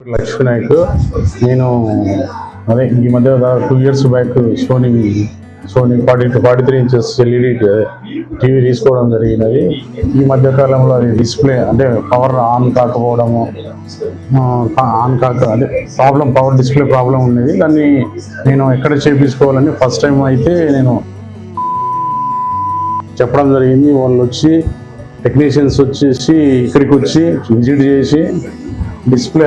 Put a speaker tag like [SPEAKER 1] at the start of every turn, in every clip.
[SPEAKER 1] లక్ష్మీ నాయక్. నేను అదే ఈ మధ్య 2 years back Sony 42-43 inches LED TV తీసుకోవడం జరిగినది. ఈ మధ్య కాలంలో అది డిస్ప్లే అంటే పవర్ ఆన్ కాకపోవడము, అదే పవర్ డిస్ప్లే ప్రాబ్లం ఉన్నది. దాన్ని నేను ఎక్కడ చేయించుకోవాలని ఫస్ట్ టైం అయితే నేను చెప్పడం జరిగింది. వాళ్ళు వచ్చి టెక్నీషియన్స్ వచ్చేసి ఇక్కడికి వచ్చి విజిట్ చేసి డిస్ప్లే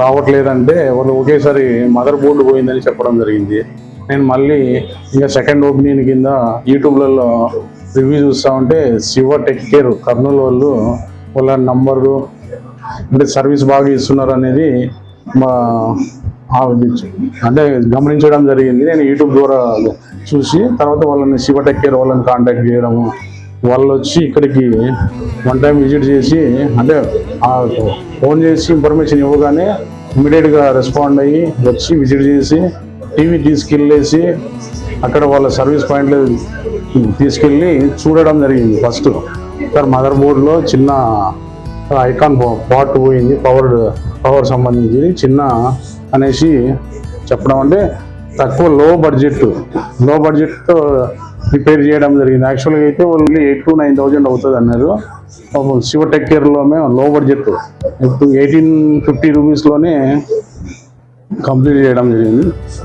[SPEAKER 1] రావట్లేదంటే వాళ్ళు ఒకేసారి మదర్ బోర్డు పోయిందని చెప్పడం జరిగింది. నేను మళ్ళీ ఇంకా సెకండ్ ఒపీనియన్ కింద యూట్యూబ్లలో రివ్యూ చూస్తూ ఉంటే శివ టెక్ కేర్ కర్నూలు వాళ్ళ నంబరు అంటే సర్వీస్ బాగా ఇస్తున్నారు అనేది అంటే గమనించడం జరిగింది. నేను యూట్యూబ్ ద్వారా చూసి తర్వాత వాళ్ళని శివ టెక్ కేర్ వాళ్ళని కాంటాక్ట్ చేయడము, వాళ్ళు వచ్చి ఇక్కడికి వన్ టైం విజిట్ చేసి అంటే ఫోన్ చేసి ఇన్ఫర్మేషన్ ఇవ్వగానే ఇమీడియట్గా రెస్పాండ్ అయ్యి వచ్చి విజిట్ చేసి టీవీ తీసుకెళ్ళేసి అక్కడ వాళ్ళ సర్వీస్ పాయింట్లో తీసుకెళ్ళి చూడడం జరిగింది. ఫస్ట్ సార్ మదర్ బోర్డులో చిన్న ఐకాన్ పార్ట్ పోయింది, పవర్ సంబంధించి చిన్న అనేసి చెప్పడం, అంటే తక్కువ లో బడ్జెట్ రిపేర్ చేయడం జరిగింది. యాక్చువల్గా అయితే ఓన్లీ 8,000 to 9,000 అవుతుంది అన్నారు. శివ టెక్ కేర్లో మేము లో బడ్జెట్ 1850 రూపీస్లోనే కంప్లీట్ చేయడం జరిగింది.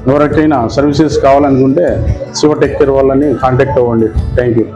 [SPEAKER 1] ఎవరికైనా సర్వీసెస్ కావాలనుకుంటే శివ టెక్ కేర్ వాళ్ళని కాంటాక్ట్ అవ్వండి. Thank you.